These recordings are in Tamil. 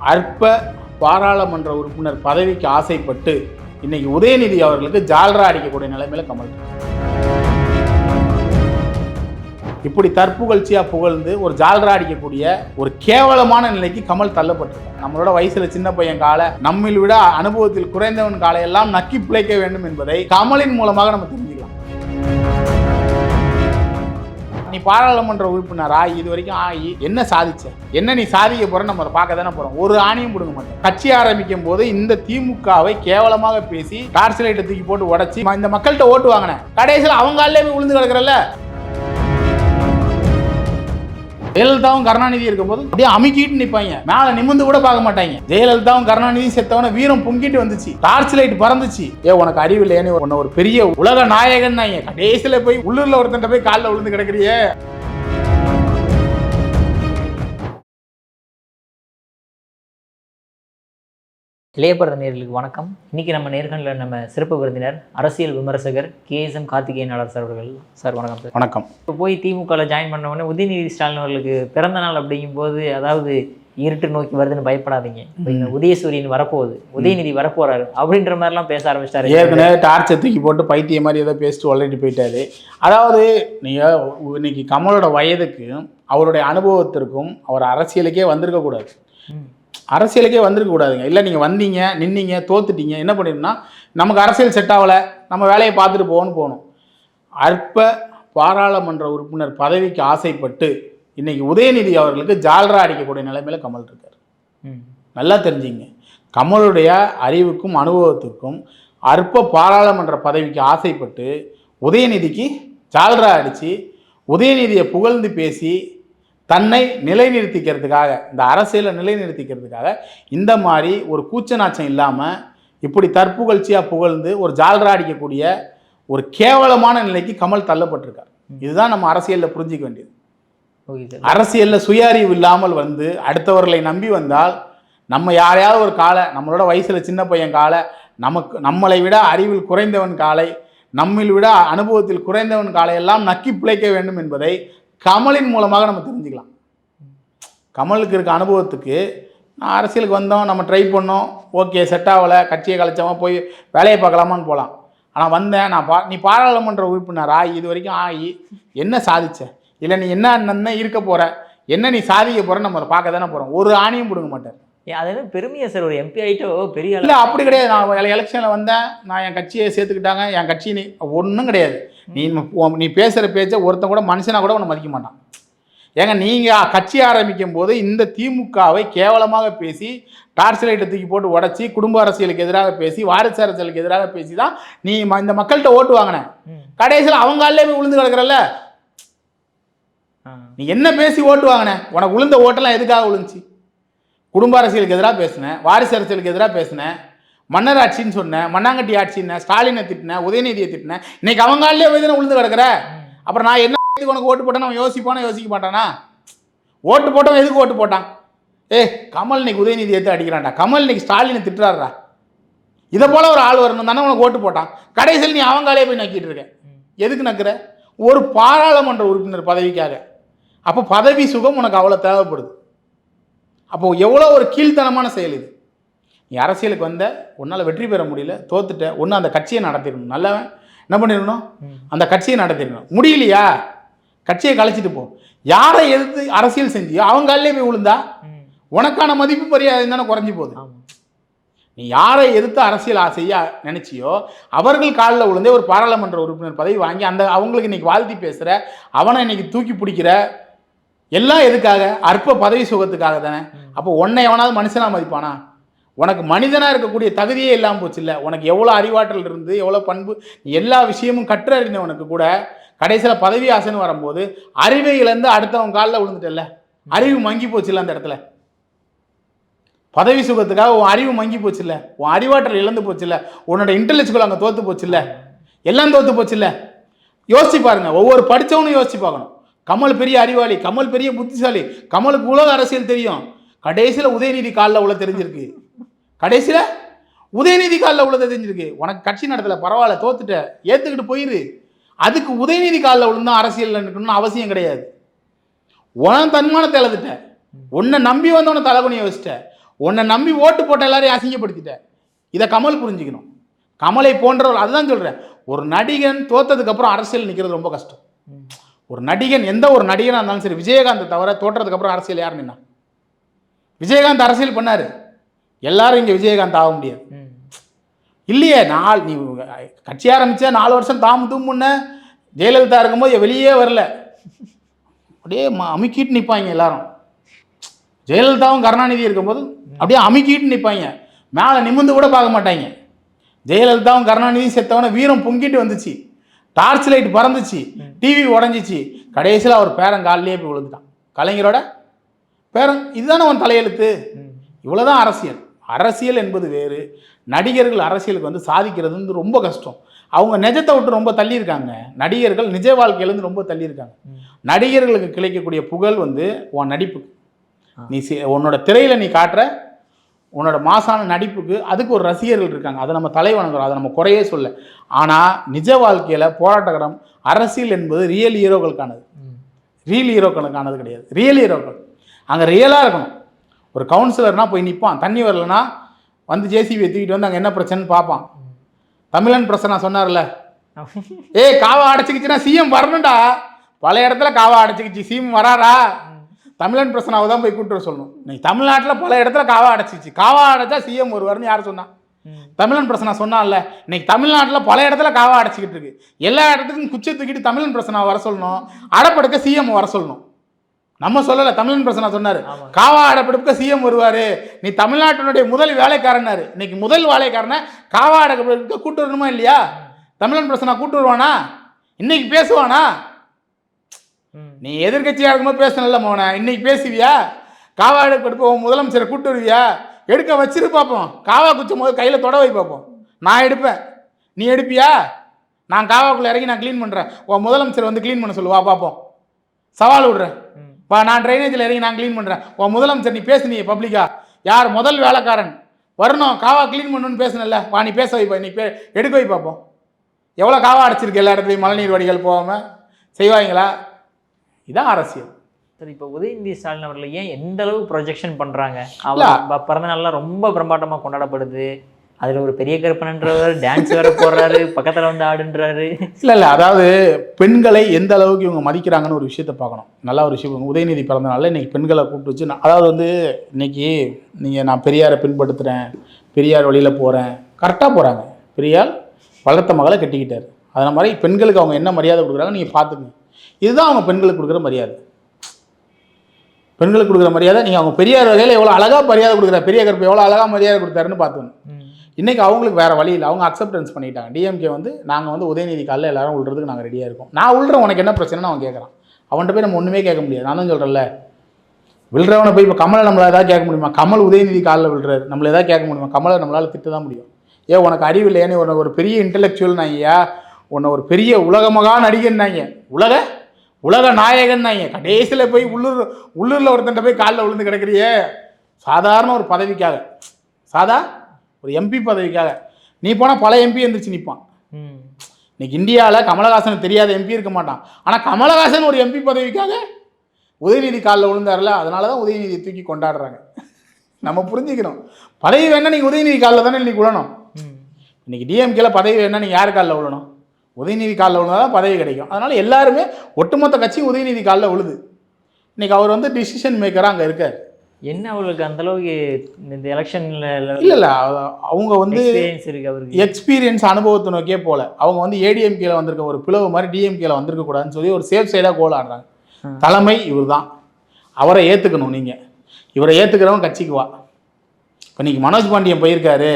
அற்ப பாராளுமன்ற உறுப்பினர் பதவிக்கு ஆசைப்பட்டு இன்னைக்கு உதயநிதி அவர்களுக்கு ஜால்ரா அடிக்கக்கூடிய நிலைமையில கமல். இப்படி தற்புகழ்ச்சியா புகழ்ந்து ஒரு ஜால்ரா அடிக்கக்கூடிய ஒரு கேவலமான நிலைக்கு கமல் தள்ளப்பட்டிருக்கார். நம்மளோட வயசுல சின்ன பையன் கால, நம்மில் விட அனுபவத்தில் குறைந்தவன் காலை எல்லாம் நக்கி பிழைக்க வேண்டும் என்பதை கமலின் மூலமாக நம்ம தெரிஞ்சுக்கலாம். நீ பாராளுமன்ற உறுப்பினரா இது வரைக்கும் ஆகி என்ன சாதிச்ச, என்ன நீ சாதிக்க போற, நம்ம அதை பார்க்க தானே போறோம். ஒரு ஆணியும் கொடுக்க மாட்டோம். கட்சி ஆரம்பிக்கும் போது இந்த திமுகவை கேவலமாக பேசி டார்ச் லைட்டை தூக்கி போட்டு உடச்சி இந்த மக்கள்கிட்ட ஓட்டு வாங்கினேன். கடைசியில் அவங்க ஆளே போய் விழுந்து கிடக்குறல்ல. ஜெயலலிதாவும் கருணாநிதி இருக்கும்போது அப்படியே அமுக்கிட்டு நிற்பாங்க, மேல நிமிந்து கூட பார்க்க மாட்டாங்க. ஜெயலலிதாவும் கருணாநிதி செத்தவன வீரம் பொங்கிட்டு வந்துச்சு, டார்ச் லைட் பறந்துச்சு. உனக்கு அறிவு இல்லையானு உன்ன ஒரு பெரிய உலக நாயகன் கடைசியில போய் உள்ளூர்ல ஒருத்தன் போய் காலில் விழுந்து கிடக்குறியே. இளையபரத நேயர்களுக்கு வணக்கம். இன்னைக்கு நம்ம நேர்காணலில் நம்ம சிறப்பு விருந்தினர் அரசியல் விமர்சகர் KSM கார்த்திகேயனாளர் சார் அவர்கள். சார் வணக்கம் சார். வணக்கம். இப்போ போய் திமுகவில் ஜாயின் பண்ண உடனே உதயநிதி ஸ்டாலின் அவர்களுக்கு பிறந்த நாள் அப்படிங்கும்போது அதாவது இருட்டு நோக்கி வருதுன்னு பயப்படாதீங்க, உதயசூரியன் வரப்போகுது, உதயநிதி வரப்போறாரு அப்படின்ற மாதிரிலாம் பேச ஆரம்பிச்சிட்டாரு. ஏற்கனவே டார்ச்சை தூக்கி போட்டு பைத்திய மாதிரி ஏதோ பேசிட்டு ஆல்ரெடி போயிட்டாரு. அதாவது நீங்கள் இன்னைக்கு கமலோட வயதுக்கு அவருடைய அனுபவத்திற்கும் அவர் அரசியலுக்கே வந்திருக்க கூடாது. அரசியலுக்கே வந்திருக்க கூடாதுங்க. இல்லை நீங்கள் வந்தீங்க, நின்னீங்க, தோத்துட்டீங்க, என்ன பண்ணிருந்தா நமக்கு அரசியல் செட் ஆகலை, நம்ம வேலையை பார்த்துட்டு போகணும். அற்ப பாராளுமன்ற உறுப்பினர் பதவிக்கு ஆசைப்பட்டு இன்னைக்கு உதயநிதி அவர்களுக்கு ஜால்ரா அடிக்கக்கூடிய நிலைமையில கமல் இருக்கார். நல்லா தெரிஞ்சுங்க, கமலுடைய அறிவுக்கும் அனுபவத்துக்கும் அற்ப பாராளுமன்ற பதவிக்கு ஆசைப்பட்டு உதயநிதிக்கு ஜால்ரா அடித்து உதயநிதியை புகழ்ந்து பேசி தன்னை நிலைநிறுத்திக்கிறதுக்காக, இந்த அரசியலை நிலைநிறுத்திக்கிறதுக்காக இந்த மாதிரி ஒரு கூச்ச நாச்சம் இல்லாமல் இப்படி தற்புகழ்ச்சியாக புகழ்ந்து ஒரு ஜால்ரா அடிக்கக்கூடிய ஒரு கேவலமான நிலைக்கு கமல் தள்ளப்பட்டிருக்கார். இதுதான் நம்ம அரசியலில் புரிஞ்சிக்க வேண்டியது. அரசியலில் சுய அறிவு இல்லாமல் வந்து அடுத்தவர்களை நம்பி வந்தால் நம்ம யாரையாவது ஒரு காலை, நம்மளோட வயசில் சின்ன பையன் காலை, நம்மளை விட அறிவில் குறைந்தவன் காலை, நம்மில் விட அனுபவத்தில் குறைந்தவன் காலை எல்லாம் நக்கி பிழைக்க வேண்டும் என்பதை கமலின் மூலமாக நம்ம தெரிஞ்சுக்கலாம். கமலுக்கு இருக்க அனுபவத்துக்கு நான் அரசியலுக்கு வந்தோம், நம்ம ட்ரை பண்ணோம், ஓகே செட் ஆகலை, கட்சியை கலைச்சவன் போய் வேலையை பார்க்கலாமான்னு போகலாம். ஆனால் வந்தேன் நீ பாராளுமன்ற உறுப்பினரா இது வரைக்கும் ஆகி என்ன சாதிச்ச, இல்லை நீ என்ன இருக்க போகிற, என்ன நீ சாதிக்க போகிற, நம்ம அதை பார்க்க தானே போகிறோம். ஒரு ஆணியும் கொடுக்க மாட்டேன். அது பெருமையா சார், ஒரு MP ஆகிட்டோ பெரிய இல்லை அப்படி கிடையாது. நான் எலெக்ஷனில் வந்தேன், நான் என் கட்சியை சேர்த்துக்கிட்டாங்க, என் கட்சி நீ ஒன்றும் கிடையாது. நீ பேசுகிற பேச்சை ஒருத்தன் கூட மனுஷனாக கூட உன்னை மதிக்க மாட்டான். ஏங்க நீங்கள் கட்சி ஆரம்பிக்கும் போது இந்த திமுகவை கேவலமாக பேசி டார்ச் லைட்டை தூக்கி போட்டு உடச்சி குடும்ப அரசியலுக்கு எதிராக பேசி வாரிசு அரசியலுக்கு எதிராக பேசி தான் நீ இந்த மக்கள்கிட்ட ஓட்டு வாங்கின. கடைசியில் அவங்க ஆளே போய் விழுந்து கிடக்குறல்ல. நீ என்ன பேசி ஓட்டு வாங்கின? உனக்கு விழுந்த ஓட்டெல்லாம் எதுக்காக விழுந்துச்சு? குடும்ப அரசியலுக்கு எதிராக பேசினேன், வாரிசு அரசியலுக்கு எதிராக பேசினேன், மன்னர் ஆட்சின்னு சொன்னேன், மண்ணாங்கட்டி ஆட்சின்னு, ஸ்டாலினை திட்டினேன், உதயநிதியை திட்டினேன். இன்னைக்கு அவங்க ஆளே போய் தானே விழுந்து கிடக்குற. அப்புறம் நான் என்ன உனக்கு ஓட்டு போட்டேன் அவன் யோசிப்பானா யோசிக்க மாட்டானா? ஓட்டு போட்டவன் எதுக்கு ஓட்டு போட்டான்? கமல் இன்னைக்கு உதயநிதி எடுத்து அடிக்கிறான்டா, கமல் இன்னைக்கு ஸ்டாலினை திட்டுறாரா, இதை போல ஒரு ஆள் வரணும் தானே உனக்கு ஓட்டு போட்டான். கடைசியில் நீ அவங்காலே போய் நக்கிட்டு இருக்க. எதுக்கு நக்கிற? ஒரு பாராளுமன்ற உறுப்பினர் பதவிக்காக. அப்போ பதவி சுகம் உனக்கு அவ்வளோ தேவைப்படுது. அப்போ எவ்வளோ ஒரு கீழ்த்தனமான செயல் இது. நீ அரசியலுக்கு வந்த, உன்னால் வெற்றி பெற முடியல, தோத்துட்ட, ஒன்று அந்த கட்சியை நடத்திடணும். நல்லவன் என்ன பண்ணிடணும், அந்த கட்சியை நடத்திடணும். முடியலையா கட்சியை கலைச்சிட்டு போ. யாரை எதிர்த்து அரசியல் செஞ்சியோ அவங்க காலிலே போய் விழுந்தா உனக்கான மதிப்பு மரியாதை தானே குறைஞ்சி போகுது. நீ யாரை எதிர்த்து அரசியல் செய்ய நினைச்சியோ அவர்கள் காலில் விழுந்தே ஒரு பாராளுமன்ற உறுப்பினர் பதவி வாங்கி அந்த அவங்களுக்கு இன்னைக்கு வாழ்த்தி பேசுகிற, அவனை இன்னைக்கு தூக்கி பிடிக்கிற, எல்லாம் எதுக்காக? அற்ப பதவி சுகத்துக்காக தானே. அப்போ உன்னை எவனாவது மனுஷனாக மதிப்பானா? உனக்கு மனிதனாக இருக்கக்கூடிய தகுதியே இல்லாமல் போச்சு. இல்லை உனக்கு எவ்வளோ அறிவாற்றல் இருந்து எவ்வளோ பண்பு, எல்லா விஷயமும் கற்றறிந்தவனுக்கு கூட கடைசியில் பதவி ஆசைன்னு வரும்போது அறிவை இழந்து அடுத்தவன் காலில் விழுந்துட்டல, அறிவு மங்கி போச்சு இல்லை. அந்த இடத்துல பதவி சுகத்துக்காக உன் அறிவு மங்கி போச்சு இல்லை, உன் அறிவாற்றல் இழந்து போச்சு இல்லை, உன்னோட இன்டெலெக்சுவல் அங்கே தோற்று போச்சு இல்லை, எல்லாம் தோற்று போச்சு இல்லை. யோசிச்சு பாருங்க, ஒவ்வொரு படித்தவனும் யோசிச்சு பார்க்கணும். கமல் பெரிய அறிவாளி, கமல் பெரிய புத்திசாலி, கமலுக்கு உலக அரசியல் தெரியும். கடைசியில் உதயநிதி காலில் உள்ள தெரிஞ்சிருக்கு. கடைசியில் உதயநிதி காலில் உள்ள தெரிஞ்சிருக்கு. உனக்கு கட்சி நடத்தலை, பரவாயில்ல, தோத்துட்ட, ஏற்றுக்கிட்டு போயிரு. அதுக்கு உதயநிதி காலில் விழுந்தா அரசியல் இருக்கணும்னு அவசியம் கிடையாது. உன் தன்மானத்தை எழுதிட்ட, உன்னை நம்பி வந்தவனை தலைகுனிய வச்சுட்ட, உன்னை நம்பி ஓட்டு போட்ட எல்லாரையும் அசிங்கப்படுத்திட்ட. இதை கமல் புரிஞ்சுக்கணும். கமலை போன்றவர், அதுதான் சொல்கிறேன், ஒரு நடிகன் தோற்றதுக்கப்புறம் அரசியல் நிற்கிறது ரொம்ப கஷ்டம். ஒரு நடிகன், எந்த ஒரு நடிகனாக இருந்தாலும் சரி, விஜயகாந்தை தவிர தோற்றதுக்கப்புறம் அரசியல் யார் நின்னா? விஜயகாந்த் அரசியல் பண்ணார், எல்லாரும் இங்கே விஜயகாந்த் ஆக முடியாது இல்லையே. நீ கட்சி ஆரம்பித்தா 4 வருஷம் தூமுன்ன ஜெயலலிதா இருக்கும்போது வெளியே வரல, அப்படியே அமுக்கிட்டு நிற்பாங்க எல்லாரும். ஜெயலலிதாவும் கருணாநிதி இருக்கும்போது அப்படியே அமுக்கிட்டு நிற்பாங்க, மேலே நிமிர்ந்து கூட பார்க்க மாட்டாங்க. ஜெயலலிதாவும் கருணாநிதியும் செத்தவன வீரம் பொங்கிட்டு வந்துச்சு, டார்ச் லைட் பறந்துச்சு, டிவி உடஞ்சிச்சு, கடைசியில் அவர் பேரன் காலிலேயே போய் விழுந்துட்டான். கலைஞரோட பேரன். இதுதானே உன் தலையெழுத்து. இவ்வளோதான் அரசியல். அரசியல் என்பது வேறு. நடிகர்கள் அரசியலுக்கு வந்து சாதிக்கிறது வந்து ரொம்ப கஷ்டம். அவங்க நிஜத்தை விட்டு ரொம்ப தள்ளியிருக்காங்க. நடிகர்கள் நிஜ வாழ்க்கையிலேருந்து ரொம்ப தள்ளியிருக்காங்க. நடிகர்களுக்கு கிடைக்கக்கூடிய புகழ் வந்து உன் நடிப்புக்கு, நீ உன்னோட திரையில் நீ காட்டுற உன்னோட மாசான நடிப்புக்கு, அதுக்கு ஒரு ரசிகர்கள் இருக்காங்க. அதை நம்ம தலை வணங்குறோம், அதை நம்ம குறையே சொல்ல. ஆனால் நிஜ வாழ்க்கையில் போராட்டகரம் அரசியல் என்பது ரியல் ஹீரோக்களுக்கானது, ரியல் ஹீரோக்களுக்கானது கிடையாது. ரியல் ஹீரோக்கள் அங்கே ரியலாக இருக்கணும். ஒரு கவுன்சிலர்னால் போய் நிற்பான், தண்ணி வரலன்னா வந்து ஜேசிபியை தூக்கிட்டு வந்து அங்கே என்ன பிரச்சனைன்னு பார்ப்பான். தமிழன் பிரச்சனை சொன்னார்ல, காவா அடைச்சிக்கிச்சுன்னா சிஎம் வரணும்டா. பல இடத்துல காவா அடைச்சிக்கிச்சு, சிஎம் வராரா? தமிழன் பிரச்சனாவை தான் போய் கூட்டுற சொல்லணும். இன்னைக்கு தமிழ்நாட்டில் பல இடத்துல காவா அடைச்சிச்சு, காவா அடைச்சா சிஎம் வருவார்னு யார் சொன்னா? தமிழன் பிரச்சனை சொன்னால. இன்னைக்கு தமிழ்நாட்டில் பல இடத்துல காவா அடைச்சிக்கிட்டு இருக்கு. எல்லா இடத்துக்கும் குச்சை தூக்கிட்டு தமிழன் பிரச்சனை வர சொல்லணும், அடப்படுக்க சிஎம் வர சொல்லணும். நம்ம சொல்லலை, தமிழன் பிரச்சனை சொன்னார், காவா அடைப்படுக்க சிஎம் வருவார், நீ தமிழ்நாட்டினுடைய முதல் வேலைக்காரனாரு. இன்னைக்கு முதல் வேலைக்காரனை காவா அடைப்படுக்க கூட்டு வரணுமா இல்லையா? தமிழன் பிரச்சனை கூட்டு வருவானா? இன்னைக்கு பேசுவானா? நீ எதிர்கட்சியாக இருக்கும்போது பேசணும்ல மோன, இன்னைக்கு பேசுவியா? காவா அடைப்படுப்போம் முதலமைச்சரை கூட்டு வருவியா? எடுக்க வச்சிரு பார்ப்போம். காவா குச்சும் போது கையில் தொட வை பார்ப்போம். நான் எடுப்பேன், நீ எடுப்பியா? நான் காவாக்குள்ளே இறங்கி நான் க்ளீன் பண்ணுறேன், உன் முதலமைச்சர் வந்து க்ளீன் பண்ண சொல்லுவா பார்ப்போம். சவால் விடுறேன், நான் ட்ரைனேஜில் இறங்கி நான் க்ளீன் பண்ணுறேன், உன் முதலமைச்சர் நீ பேசுனீங்க பப்ளிக்கா, யார் முதல் வேலைக்காரன் வரணும் காவா க்ளீன் பண்ணணும்னு பேசுனல, வா நீ பேச வைப்பா, நீ எடுக்க வை பார்ப்போம். எவ்வளோ காவா அடைச்சிருக்கு எல்லா இடத்துலையும், மழைநீர் வடிகள் போகாமல் செய்வாங்களா? இதான் அரசியல். சரி, இப்போ உதயநிதி ஸ்டாலின் அவர்கள் ஏன் எந்த அளவு ப்ரொஜெக்ஷன் பண்ணுறாங்க? அவர் பிறந்த நாள்லாம் ரொம்ப பிரம்மாண்டமாக கொண்டாடப்படுது, அதில் ஒரு பெரிய கருப்பனன்றவர் டான்ஸ் வேற போடுறாரு, பக்கத்தில் வந்து ஆடுன்றாரு. இல்லை அதாவது பெண்களை எந்த அளவுக்கு இவங்க மதிக்கிறாங்கன்னு ஒரு விஷயத்தை பார்க்கணும். நல்ல ஒரு விஷயம். உதயநிதி பிறந்த நாளில் இன்றைக்கி பெண்களை கூப்பிட்டு வச்சு, அதாவது வந்து இன்றைக்கி நீங்கள் நான் பெரியாரை பின்பற்றுறேன், பெரியார் வழியில் போகிறேன், கரெக்டாக போகிறாங்க. பெரியார் வளர்த்த மகளை கட்டிக்கிட்டார். அதே மாதிரி பெண்களுக்கு அவங்க என்ன மரியாதை கொடுக்குறாங்க நீங்கள் பார்த்துக்கங்க. இதுதான் அவங்க பெண்களுக்கு கொடுக்குற மரியாதை. பெண்களுக்கு கொடுக்குற மரியாதை நீங்கள் அவங்க பெரியார் வகையில் எவ்வளோ அழகாக மரியாதை கொடுக்குறாரு, பெரிய கருப்பு எவ்வளோ அழகாக மரியாதை கொடுத்தாருன்னு பார்த்துக்கணும். இன்றைக்கி அவங்களுக்கு வேறு வழி இல்லை, அவங்க அக்செப்டன்ஸ் பண்ணிட்டாங்க. டிஎம்கே வந்து நாங்கள் வந்து உதயநிதி காலில் எல்லாரும் விழுறதுக்கு நாங்கள் ரெடியாக இருக்கோம். நான் விழுறேன், உனக்கு என்ன பிரச்சனைன்னு அவன் கேட்குறான். அவன்கிட்ட போய் நம்ம ஒன்றுமே கேட்க முடியாது. நான் தான் சொல்கிறேன்ல, விழுறவனை போய் இப்போ கமலை நம்மளை எதாவது கேட்க முடியுமா? கமல் உதயநிதி காலில் விழுறாரு, நம்மளை எதாவது கேட்க முடியுமா? கமலை நம்மளால் திட்ட தான் முடியும். ஏன் உனக்கு அறிவு இல்லையானே, உனக்கு ஒரு பெரிய இன்டெலெக்சுவல் நாங்கயா, உன்னை ஒரு பெரிய உலகமகா நடிகன்னாங்க, உலக நாயகன்னாங்க, கடைசியில் போய் உள்ளூரில் ஒருத்தன்ட்ட போய் காலில் விழுந்து கிடக்கிறியே. சாதாரண ஒரு பதவிக்காக, ஒரு எம்பி பதவிக்காக நீ போனால் பல எம்பி எந்திரிச்சு நிற்பான். இன்னைக்கு இந்தியாவில் கமலஹாசன் தெரியாத எம்பி இருக்க மாட்டான். ஆனால் கமலஹாசன் ஒரு எம்பி பதவிக்காக உதயநிதி காலில் விழுந்தார்ல, அதனால தான் உதயநிதியை தூக்கி கொண்டாடுறாங்க. நம்ம புரிஞ்சுக்கணும், பதவி வேணா நீங்கள் உதயநிதி காலில் தானே இன்றைக்கி விழணும். இன்றைக்கி டிஎம்கேல பதவி வேணா நீங்கள் யார் காலில் விழணும்? உதயநிதி காலில் விழுந்தால் தான் பதவி கிடைக்கும். அதனால் எல்லாருமே ஒட்டுமொத்த கட்சியும் உதயநிதி காலில் விழுது. இன்றைக்கி அவர் வந்து டிசிஷன் மேக்கராக அங்கே இருக்கார். என்ன அவங்களுக்கு அந்தளவுக்கு இந்த எலெக்ஷனில் இல்லை அவங்க வந்து எக்ஸ்பீரியன்ஸ் அனுபவத்தை நோக்கியே போல. அவங்க வந்து ஏடிஎம்கேல வந்திருக்க ஒரு பிளவு மாதிரி டிஎம்கேல வந்திருக்க கூடாதுன்னு சொல்லி ஒரு சேஃப் சைடாக கோல் ஆடுறாங்க. தலைமை இவர் தான், அவரை ஏற்றுக்கணும். நீங்கள் இவரை ஏற்றுக்கிறவங்க கட்சிக்கு வா. இப்போ இன்றைக்கி மனோஜ் பாண்டியன் போயிருக்காரு,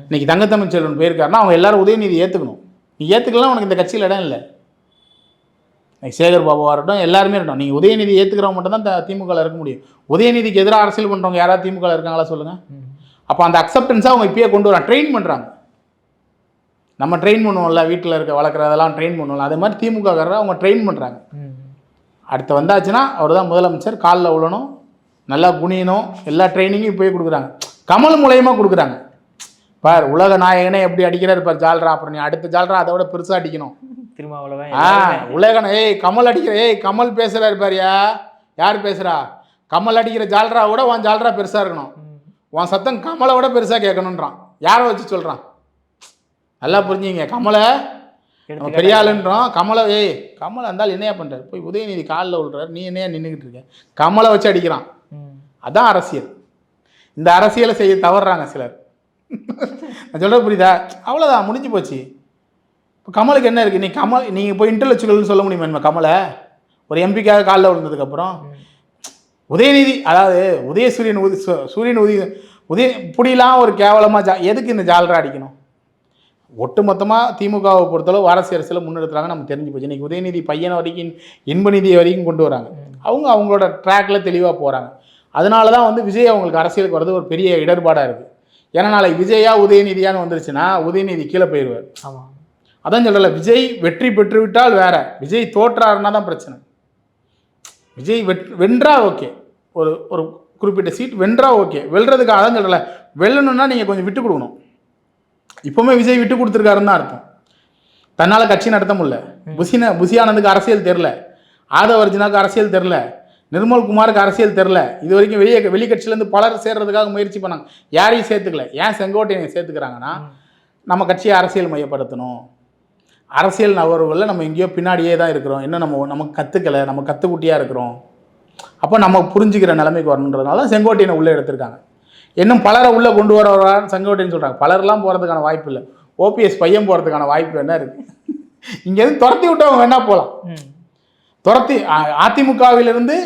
இன்றைக்கி தங்கத்தமிழ் செல்வன் போயிருக்காருன்னா அவங்க எல்லாரும் உதயநிதி ஏற்றுக்கணும். நீ ஏற்றுக்கலாம், உனக்கு இந்த கட்சியில் இடம் இல்லை. சேகர் பாபுவாக இருக்கட்டும், எல்லாருமே இருக்கட்டும், நீங்கள் உதயநிதி ஏற்றுக்கிறவங்க மட்டும் தான் திமுகவில் இருக்க முடியும். உதயநிதிக்கு எதிராக அரசியல் பண்ணுறவங்க யாராவது திமுகவில் இருக்காங்களா சொல்லுங்கள்? அப்போ அந்த அக்செப்டன்ஸாக அவங்க இப்பயே கொண்டு வராங்க, ட்ரெயின் பண்ணுறாங்க. நம்ம ட்ரெயின் பண்ணுவோம்ல, வீட்டில் இருக்க வளர்க்குறதெல்லாம் ட்ரெயின் பண்ணுவோம்ல, அதே மாதிரி திமுகக்காரரை அவங்க ட்ரெயின் பண்ணுறாங்க. அடுத்து வந்தாச்சுன்னா அவர் தான் முதலமைச்சர், காலில் விழணும், நல்லா குனியணும், எல்லா ட்ரைனிங்கும் இப்போயே கொடுக்குறாங்க. கமல் மூலயமா கொடுக்குறாங்க. பார் உலக நாயகனே எப்படி அடிக்கிறாரு பார் ஜால்ரா, அப்புறம் நீ அடுத்த ஜால்ரா அதை விட பெருசாக அடிக்கணும். உலகன கமல் அடிக்கிற கமல் பேசுறாரு பாரியா, யார் பேசுறா? கமல் அடிக்கிற ஜால்ரா விட உன் ஜால்ரா பெருசா இருக்கணும். உன் சத்தம் கமலை விட பெருசாக கேட்கணுன்றான். யாரை வச்சு சொல்கிறான்? நல்லா புரிஞ்சுங்க. கமலை நம்ம பெரிய ஆளுன்றோம். கமலை கமலை இருந்தாலும் என்னையா பண்ணுறாரு? போய் உதயநிதி காலில் விழுறாரு, நீ என்னையா நின்றுக்கிட்டு இருக்க? கமலை வச்சு அடிக்கிறான். அதான் அரசியல். இந்த அரசியலை செய்ய தவறுறாங்க சிலர். நான் சொல்கிறது புரியுதா? அவ்வளோதான், முடிஞ்சு போச்சு. இப்போ கமலுக்கு என்ன இருக்குது? நீங்கள் போய் இன்டெலெக்சுவல்னு சொல்ல முடியுமா கமலை? ஒரு எம்பிக்காக காலில் விழுந்ததுக்கப்புறம் உதயநிதி, அதாவது சூரியன் இப்படிலாம் ஒரு கேவலமாக எதுக்கு இந்த ஜாலரா அடிக்கணும்? ஒட்டு மொத்தமாக திமுகவை பொறுத்தளவு வாரசி அரசியலை முன்னெடுத்துறாங்க. நம்ம தெரிஞ்சு போச்சு. இன்றைக்கி உதயநிதி பையனை வரைக்கும் இன்ப நிதியை வரைக்கும் கொண்டு வராங்க. அவங்களோட ட்ராக்கில் தெளிவாக போகிறாங்க. அதனால தான் வந்து விஜய் அவங்களுக்கு அரசியலுக்கு வர்றது ஒரு பெரிய இடர்பாடாக இருக்குது. ஏன்னா நாளைக்கு விஜயா உதயநிதியான்னு வந்துருச்சுன்னா உதயநிதி கீழே போயிடுவார். அதான் சொல்லலை, விஜய் வெற்றி பெற்றுவிட்டால் வேற, விஜய் தோற்றாருன்னா தான் பிரச்சனை. விஜய் வென்றா ஓகே, ஒரு குறிப்பிட்ட சீட் வென்றா ஓகே. வெல்றதுக்கு அதான் சொல்லலை, வெல்லணும்னா நீங்கள் கொஞ்சம் விட்டு கொடுக்கணும். இப்போவுமே விஜய் விட்டு கொடுத்துருக்காருன்னு தான் அர்த்தம். தன்னால் கட்சி நடத்த முடியல. புசியானந்துக்கு அரசியல் தெரில, ஆதவர்ஜுனாவுக்கு அரசியல் தெரில, நிர்மல்குமாருக்கு அரசியல் தெரில. இது வரைக்கும் வெளி கட்சியிலேருந்து பலர் சேர்றதுக்காக முயற்சி பண்ணாங்க, யாரையும் சேர்த்துக்கல. ஏன் செங்கோட்டையை சேர்த்துக்கிறாங்கன்னா, நம்ம கட்சியை அரசியல் மையப்படுத்தணும், அரசியல் நகர்வுகளில் நம்ம எங்கேயோ பின்னாடியே தான் இருக்கிறோம், இன்னும் நமக்கு கற்றுக்கலை, நம்ம கற்றுக்குட்டியாக இருக்கிறோம், அப்போ நம்ம புரிஞ்சுக்கிற நிலைமைக்கு வரணுன்றதுனால தான் செங்கோட்டையனை உள்ளே எடுத்திருக்காங்க. இன்னும் பலரை உள்ளே கொண்டு வரவரான்னு செங்கோட்டையன்னு சொல்கிறாங்க. பலரெலாம் போகிறதுக்கான வாய்ப்பு இல்லை. ஓபிஎஸ் பையன் போகிறதுக்கான வாய்ப்பு என்ன இருக்குது? இங்கேருந்து துரத்தி விட்டவங்க வேணால் போகலாம். துரத்தி அதிமுகவிலிருந்து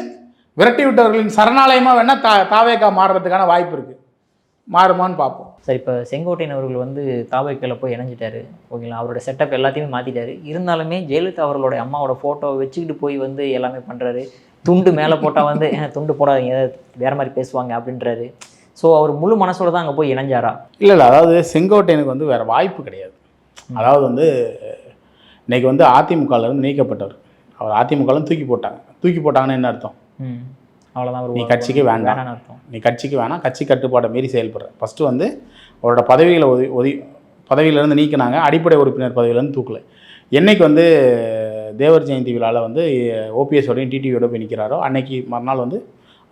விரட்டி விட்டவர்களின் சரணாலயமாக வேணால் தாவேக்கா மாறுறதுக்கான வாய்ப்பு இருக்குது. மாறுமான்னு பார்ப்போம். சரி, இப்போ செங்கோட்டையன் அவர்கள் வந்து தாவேக்கால போய் இணைஞ்சிட்டாரு, ஓகேங்களா? அவரோட செட்டப் எல்லாத்தையுமே மாற்றிட்டாரு. இருந்தாலுமே ஜெயலலிதா அவர்களோட அம்மாவோட ஃபோட்டோவை வச்சுக்கிட்டு போய் வந்து எல்லாமே பண்ணுறாரு. துண்டு மேலே போட்டால் வந்து துண்டு போடாதீங்க, வேறு மாதிரி பேசுவாங்க அப்படின்றாரு. ஸோ அவர் முழு மனசோட தான் அங்கே போய் இணைஞ்சாரா? இல்லை, அதாவது செங்கோட்டையனுக்கு வந்து வேறு வாய்ப்பு கிடையாது. அதாவது வந்து இன்றைக்கி வந்து அதிமுகலேருந்து நீக்கப்பட்டவர். அவர் அதிமுகலேருந்து தூக்கி போட்டாங்கன்னு என்ன அர்த்தம்? அவ்வளோதான், நீ கட்சிக்கு வேண்டாம் அர்த்தம். நீ கட்சிக்கு வேணாம், கட்சி கட்டுப்பாடை மீறி செயல்படுற. ஃபஸ்ட்டு வந்து அவரோட பதவிகளை பதவியிலேருந்து நீக்கினாங்க, அடிப்படை உறுப்பினர் பதவியிலேருந்து தூக்கலை. என்றைக்கு வந்து தேவர் ஜெயந்தி விழாவில் வந்து ஓபிஎஸோடையும் டிடிவியோட போய் நிற்கிறாரோ அன்னைக்கு மறுநாள் வந்து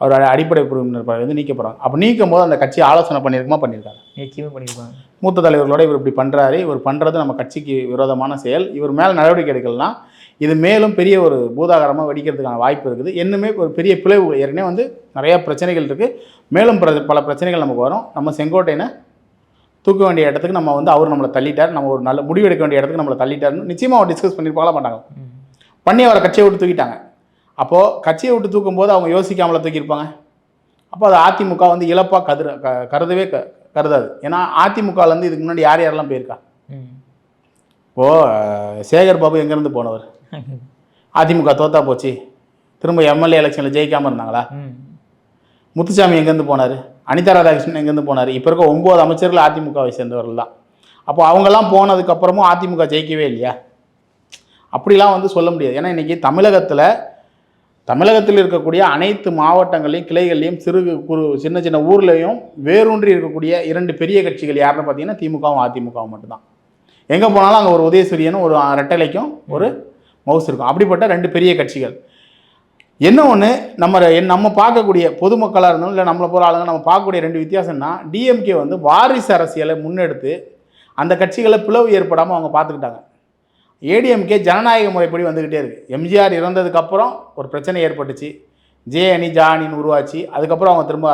அவரோட அடிப்படை உறுப்பினர் பதவி வந்து நீக்கப்படுறாங்க. அப்போ நீக்கும் போது அந்த கட்சி ஆலோசனை பண்ணியிருக்காங்க. நிச்சயமாக பண்ணியிருக்காங்க. மூத்த தலைவர்களோட இவர் இப்படி பண்ணுறாரு, இவர் பண்ணுறது நம்ம கட்சிக்கு விரோதமான செயல், இவர் மேலே நடவடிக்கை எடுக்கலாம், இது மேலும் பெரிய ஒரு பூதாகரமாக வெடிக்கிறதுக்கான வாய்ப்பு இருக்குது. இன்னுமே ஒரு பெரிய பிளவு, ஏற்கனவே வந்து நிறையா பிரச்சனைகள் இருக்குது, மேலும் பல பிரச்சனைகள் நமக்கு வரும். நம்ம செங்கோட்டையனை தூக்க வேண்டிய இடத்துக்கு நம்ம வந்து அவர் நம்மளை தள்ளிட்டார், நம்ம ஒரு நல்ல முடிவு எடுக்க வேண்டிய இடத்துக்கு நம்மளை தள்ளிட்டாருன்னு நிச்சயமாக அவர் டிஸ்கஸ் பண்ணியிருப்பாங்களா மாட்டாங்க. பண்ணி அவரை கட்சியை விட்டு தூக்கிட்டாங்க. அப்போது கட்சியை விட்டு தூக்கும் போது அவங்க யோசிக்காமல தூக்கியிருப்பாங்க. அப்போ அது அதிமுக வந்து இழப்பாக கருதவே கருதாது. ஏன்னா அதிமுகலேருந்து இதுக்கு முன்னாடி யாரெல்லாம் போயிருக்கா? இப்போது சேகர் பாபு எங்கேருந்து போனவர்? அதிமுக தோத்தா போச்சு, திரும்ப எம்எல்ஏ எலெக்ஷனில் ஜெயிக்காமல் இருந்தாங்களா? முத்துசாமி எங்கேருந்து போனார்? அனிதா ராதாகிருஷ்ணன் எங்கேருந்து போனார்? இப்போ இருக்க 9 அமைச்சர்கள் அதிமுகவை சேர்ந்தவர்கள் தான். அப்போ அவங்கெல்லாம் போனதுக்கப்புறமும் அதிமுக ஜெயிக்கவே இல்லையா? அப்படிலாம் வந்து சொல்ல முடியாது. ஏன்னா இன்றைக்கி தமிழகத்தில் இருக்கக்கூடிய அனைத்து மாவட்டங்களையும் கிளைகள்லையும் சின்ன சின்ன ஊர்லேயும் வேரூன்றி இருக்கக்கூடிய 2 பெரிய கட்சிகள் யாருன்னு பார்த்தீங்கன்னா திமுகவும் அதிமுகவும் மட்டும்தான். எங்கே போனாலும் அங்கே ஒரு உதயசூரியனும் ஒரு ரெட்டலைக்கும் ஒரு மவுஸ் இருக்கும். அப்படிப்பட்ட 2 பெரிய கட்சிகள். என்ன ஒன்று, நம்ம பார்க்கக்கூடிய பொதுமக்களாக இருந்தாலும் இல்லை நம்மளை போகிற ஆளுங்க நம்ம பார்க்கக்கூடிய 2 வித்தியாசம்னா, டிஎம்கே வந்து வாரிசு அரசியலை முன்னெடுத்து அந்த கட்சிகளை பிளவு ஏற்படாமல் அவங்க பார்த்துக்கிட்டாங்க. ஏடிஎம்கே ஜனநாயக முறைப்படி வந்துக்கிட்டே இருக்குது. எம்ஜிஆர் இறந்ததுக்கப்புறம் ஒரு பிரச்சனை ஏற்பட்டுச்சு, ஜே அணி ஜா அணின்னு உருவாச்சு, அதுக்கப்புறம் அவங்க திரும்ப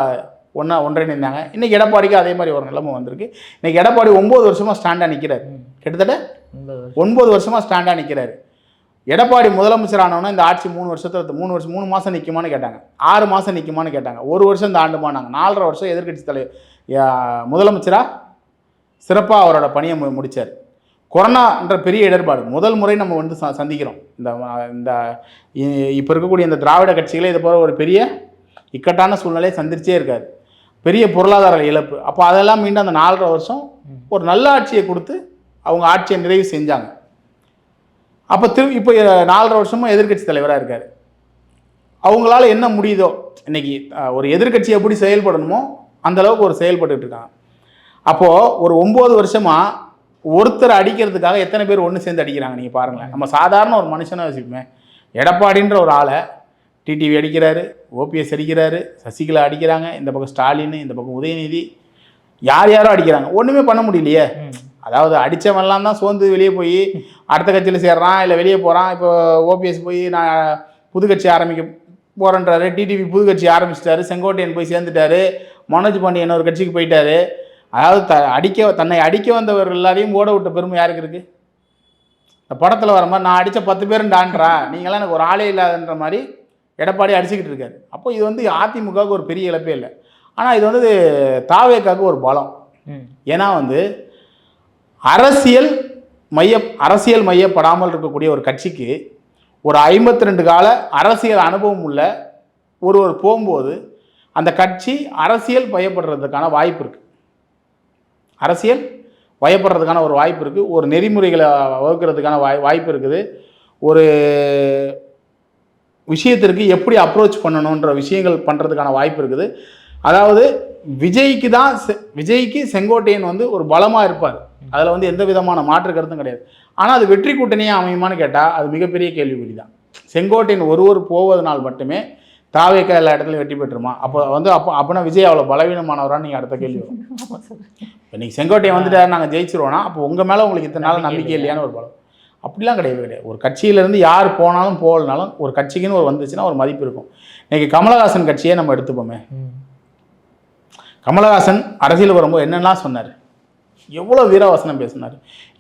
ஒன்றிணைந்தாங்க. இன்றைக்கி எடப்பாடிக்கு அதே மாதிரி ஒரு நிலைமை வந்திருக்கு. இன்றைக்கி எடப்பாடி 9 வருஷமாக ஸ்டாண்டாக நிற்கிறார், கிட்டத்தட்ட 9 வருஷமாக ஸ்டாண்டாக நிற்கிறார். எடப்பாடி முதலமைச்சர் ஆனவொன்னா இந்த ஆட்சி 3 மாதம் நிற்குமான்னு கேட்டாங்க, 6 மாதம் நிற்குமான்னு கேட்டாங்க, 1 வருஷம் இந்த ஆண்டுமானாங்க, 4.5 வருஷம் எதிர்க்கட்சி தலைவர் முதலமைச்சராக சிறப்பாக அவரோட பணியை முடித்தார். கொரோனான்ற பெரிய இடர்பாடு முதல் முறை நம்ம வந்து சந்திக்கிறோம். இந்த இப்போ இருக்கக்கூடிய இந்த திராவிட கட்சிகளே இது போல ஒரு பெரிய இக்கட்டான சூழ்நிலையை சந்திச்சே இருக்காது, பெரிய பொருளாதார இழப்பு. அப்போ அதெல்லாம் மீண்டும் அந்த 4.5 வருஷம் ஒரு நல்ல ஆட்சியை கொடுத்து அவங்க ஆட்சியை நிறைவு செஞ்சாங்க. அப்போ இப்போ 4.5 வருஷமாக எதிர்க்கட்சி தலைவராக இருக்கார். அவங்களால என்ன முடியுதோ, இன்றைக்கி ஒரு எதிர்க்கட்சி எப்படி செயல்படணுமோ அந்தளவுக்கு ஒரு செயல்பட்டு இருக்காங்க. அப்போது ஒரு 9 வருஷமாக ஒருத்தர் அடிக்கிறதுக்காக எத்தனை பேர் ஒன்று சேர்ந்து அடிக்கிறாங்க நீங்கள் பாருங்களேன். நம்ம சாதாரண ஒரு மனுஷனாக வச்சுப்போமே, எடப்பாடின்ற ஒரு ஆளை டிடிவி அடிக்கிறாரு, ஓபிஎஸ் அடிக்கிறாரு, சசிகலா அடிக்கிறாங்க, இந்த பக்கம் ஸ்டாலின், இந்த பக்கம் உதயநிதி, யார் யாரோ அடிக்கிறாங்க. ஒன்றுமே பண்ண முடியலையே. அதாவது அடித்தவன்லாம் தான் சோர்ந்து வெளியே போய் அடுத்த கட்சியில் சேர்றான், இல்லை வெளியே போகிறான். இப்போ ஓபிஎஸ் போய் நான் புது கட்சி ஆரம்பிக்க போகிறேன்றாரு, டிடிவி புது கட்சி ஆரம்பிச்சிட்டாரு, செங்கோட்டையன் போய் சேர்ந்துட்டாரு, மனோஜ் பாண்டியன் ஒரு கட்சிக்கு போயிட்டாரு. அதாவது தன்னை அடிக்க வந்தவர்கள் எல்லாரையும் ஓட விட்ட பெருமை யாருக்கு இருக்குது? இந்த படத்தில் வர மாதிரி நான் அடித்த 10 பேரும் டான்றா, நீங்களாம் எனக்கு ஒரு ஆளே இல்லாதன்ற மாதிரி எடப்பாடி அடிச்சுக்கிட்டு இருக்காரு. அப்போ இது வந்து அதிமுகவுக்கு ஒரு பெரிய இழப்பே இல்லை. ஆனால் இது வந்து தாவேக்காவுக்கு ஒரு பலம். ஏன்னா வந்து அரசியல் மையப்படாமல் இருக்கக்கூடிய ஒரு கட்சிக்கு ஒரு 52 கால அரசியல் அனுபவம் உள்ள ஒருவர் போகும்போது அந்த கட்சி அரசியல் பயப்படுறதுக்கான வாய்ப்பு இருக்குது. அரசியல் பயப்படுறதுக்கான ஒரு வாய்ப்பு இருக்குது. ஒரு நெறிமுறைகளை வகுக்கிறதுக்கான வாய்ப்பு இருக்குது. ஒரு விஷயத்திற்கு எப்படி அப்ரோச் பண்ணணுன்ற விஷயங்கள் பண்ணுறதுக்கான வாய்ப்பு இருக்குது. அதாவது விஜய்க்கு செங்கோட்டையன் வந்து ஒரு பலமாக இருப்பார். அதில் வந்து எந்த விதமான மாற்று கருத்தும் கிடையாது. ஆனால் அது வெற்றி கூட்டணியாக அமையுமான்னு கேட்டால் அது மிகப்பெரிய கேள்விக்குறி தான். செங்கோட்டையன் ஒருவர் போவதனால் மட்டுமே தாவேக்கா எல்லா இடத்துலையும் வெற்றி பெற்றுமா? அப்போனா விஜய் அவ்வளோ பலவீனமானவரான்னு நீங்கள் அடுத்த கேள்வி வரும். இப்போ நீங்கள் செங்கோட்டையன் வந்துட்டாரு நாங்கள் ஜெயிச்சிருவோன்னா அப்போ உங்கள் மேலே உங்களுக்கு இத்தனை நாள் நம்பிக்கை இல்லையான்னு ஒரு பலம். அப்படிலாம் கிடையாது. ஒரு கட்சியிலேருந்து யார் போனாலும் போகலனாலும் ஒரு கட்சிக்குன்னு ஒரு வந்துச்சுன்னா ஒரு மதிப்பு இருக்கும். இன்றைக்கி கமலஹாசன் கட்சியே நம்ம எடுத்துப்போமே. கமலஹாசன் அரசியல் வரும்போது என்னெல்லாம் சொன்னார், எவ்வளோ வீரவசனம் பேசினார்,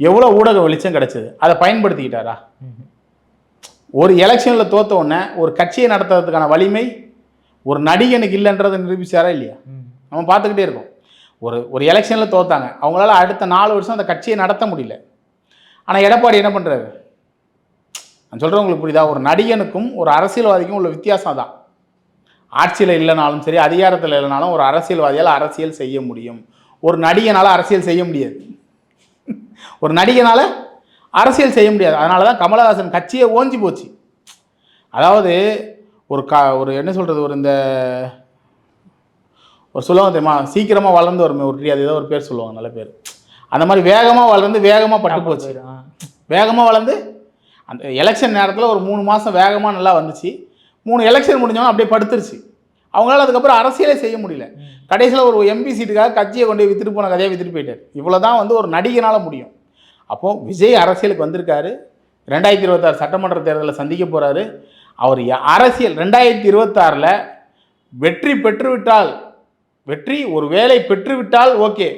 எவ்வளோ ஊடக வெளிச்சம் கிடைச்சது, அதை பயன்படுத்திக்கிட்டாரா? ஒரு எலெக்ஷனில் தோற்ற உடனே ஒரு கட்சியை நடத்துறதுக்கான வலிமை ஒரு நடிகனுக்கு இல்லைன்றதை நிரூபிச்சாரா இல்லையா? நம்ம பார்த்துக்கிட்டே இருக்கோம். ஒரு எலெக்ஷனில் தோத்தாங்க, அவங்களால அடுத்த 4 வருஷம் அந்த கட்சியை நடத்த முடியல. ஆனால் எடப்பாடி என்ன பண்ணுறாரு? நான் சொல்கிறேன் உங்களுக்கு புரியுதா? ஒரு நடிகனுக்கும் ஒரு அரசியல்வாதிக்கும் உள்ள வித்தியாசம் தான். ஆட்சியில் இல்லைனாலும் சரி, அதிகாரத்தில் இல்லைனாலும் ஒரு அரசியல்வாதியால் அரசியல் செய்ய முடியும். ஒரு நடிகனால் அரசியல் செய்ய முடியாது. ஒரு நடிகனால் அரசியல் செய்ய முடியாது. அதனால தான் கமலஹாசன் கட்சியை ஓஞ்சி போச்சு. அதாவது ஒரு என்ன சொல்கிறது, ஒரு சொல்லுவாங்க தெரியுமா, சீக்கிரமாக வளர்ந்து வருமே ஒரு அது ஏதோ ஒரு பேர் சொல்லுவாங்க, நல்ல பேர். அந்த மாதிரி வேகமாக வளர்ந்து வேகமாக பட்டு போச்சு. வேகமாக வளர்ந்து அந்த எலெக்ஷன் நேரத்தில் ஒரு 3 மாதம் வேகமாக நல்லா வந்துச்சு. 3 எலெக்ஷன் முடிஞ்சவங்க அப்படியே படுத்துருச்சு. அவங்களால அதுக்கப்புறம் அரசியலே செய்ய முடியல. கடைசியில் ஒரு எம்பி சீட்டுக்காக கட்சியை கொண்டு போய் வித்துட்டு போன கதையை வித்துட்டு போயிட்டார். இவ்வளோ தான் வந்து ஒரு நடிகனால் முடியும். அப்போது விஜய் அரசியலுக்கு வந்திருக்காரு. 2026 சட்டமன்ற தேர்தலில் சந்திக்க போகிறாரு. அவர் அரசியல் 2026 வெற்றி பெற்றுவிட்டால், வெற்றி ஒரு வேலை பெற்றுவிட்டால் ஓகே,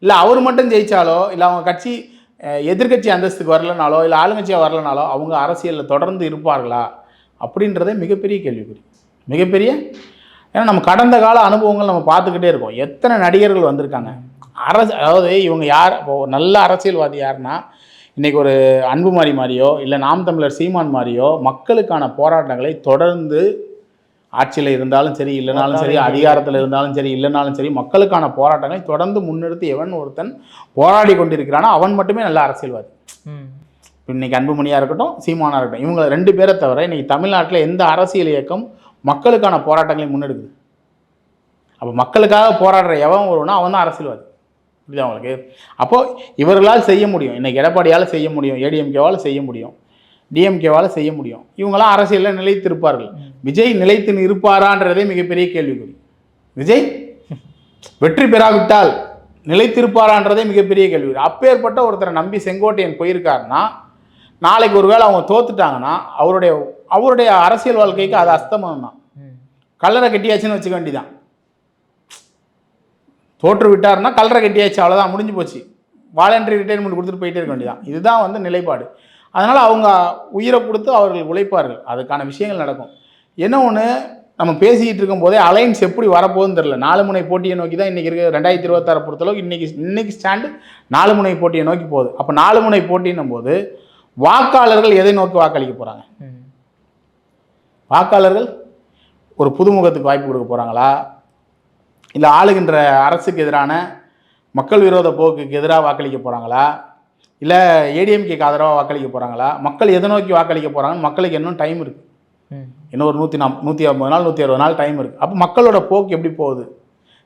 இல்லை அவர் மட்டும் ஜெயித்தாலோ, இல்லை அவங்க கட்சி எதிர்கட்சி அந்தஸ்துக்கு வரலனாலோ, இல்லை ஆளுங்கட்சியாக வரலனாலோ அவங்க அரசியலில் தொடர்ந்து இருப்பார்களா அப்படின்றதே மிகப்பெரிய கேள்விக்குறி. மிகப்பெரிய, ஏன்னா நம்ம கடந்த கால அனுபவங்கள் நம்ம பார்த்துக்கிட்டே இருக்கோம். எத்தனை நடிகர்கள் வந்திருக்காங்க. அதாவது இவங்க யார் இப்போ நல்ல அரசியல்வாதி யாருன்னா, இன்றைக்கி ஒரு அன்புமாரி மாதிரியோ, இல்லை நாம் தமிழர் சீமான் மாதிரியோ மக்களுக்கான போராட்டங்களை தொடர்ந்து ஆட்சியில் இருந்தாலும் சரி, இல்லைனாலும் சரி, அதிகாரத்தில் இருந்தாலும் சரி, இல்லைனாலும் சரி, மக்களுக்கான போராட்டங்களை தொடர்ந்து முன்னிறுத்தி எவன் ஒருத்தன் போராடி கொண்டிருக்கிறானோ அவன் மட்டுமே நல்ல அரசியல்வாதி. இன்றைக்கி அன்புமணியாக இருக்கட்டும், சீமானாக இருக்கட்டும், இவங்க 2 பேரை தவிர இன்றைக்கி தமிழ்நாட்டில் எந்த அரசியல் இயக்கம் மக்களுக்கான போராட்டங்களை முன்னெடுக்குது? அப்போ மக்களுக்காக போராடுற எவன் வருவனா அவன் தான் அரசியல்வாதி. புரியுதா உங்களுக்கு? அப்போது இவர்களால் செய்ய முடியும். இன்றைக்கி எடப்பாடியால் செய்ய முடியும், ஏடிஎம்கேவால் செய்ய முடியும், டிஎம்கேவால் செய்ய முடியும். இவங்களாம் அரசியலில் நிலைத்திருப்பார்கள். விஜய் நிலைத்து இருப்பாரான்றதே மிகப்பெரிய கேள்விக்குறி. விஜய் வெற்றி பெறாவிட்டால் நிலைத்திருப்பாரான்றதே மிகப்பெரிய கேள்விக்குறி. அப்பேற்பட்ட ஒருத்தரை நம்பி செங்கோட்டையன் போயிருக்காருன்னா, நாளைக்கு ஒரு வேளை அவங்க தோத்துட்டாங்கன்னா அவருடைய அரசியல் வாழ்க்கைக்கு அது அஸ்தமனம் தான். கல்லறை கட்டியாச்சுன்னு வச்சுக்க வேண்டிதான். தோற்று விட்டாருன்னா கல்லறை கட்டியாச்சு, அவ்வளோதான், முடிஞ்சு போச்சு. வாலண்டரி ரிட்டைர்மெண்ட் கொடுத்துட்டு போயிட்டே இருக்க வேண்டியதான். இதுதான் வந்து நிலைப்பாடு. அதனால் அவங்க உயிரை கொடுத்து அவர்கள் உழைப்பார்கள். அதுக்கான விஷயங்கள் நடக்கும். என்ன ஒன்று, நம்ம பேசிக்கிட்டு இருக்கும்போதே அலைன்ஸ் எப்படி வரப்போகுதுன்னு தெரியல. 4 முனை போட்டியை நோக்கி தான் இன்றைக்கி இருக்குது. 2026 பொறுத்தளவுக்கு இன்றைக்கி ஸ்டாண்டு 4 முனை போட்டியை நோக்கி போகுது. அப்போ 4 முனை போட்டின்னும் போது வாக்காளர்கள் எதை நோக்கி வாக்களிக்க போகிறாங்க? வாக்காளர்கள் ஒரு புதுமுகத்துக்கு வாய்ப்பு கொடுக்க போகிறாங்களா, இல்லை ஆளுகின்ற அரசுக்கு எதிரான மக்கள் விரோத போக்குக்கு எதிராக வாக்களிக்க போகிறாங்களா, இல்லை ஏடிஎம்கேக்கு ஆதரவாக வாக்களிக்க போகிறாங்களா? மக்கள் எதை நோக்கி வாக்களிக்க போகிறாங்கன்னு மக்களுக்கு இன்னும் டைம் இருக்குது. இன்னும் ஒரு 150 நாள் 160 நாள் டைம் இருக்குது. அப்போ மக்களோட போக்கு எப்படி போகுது,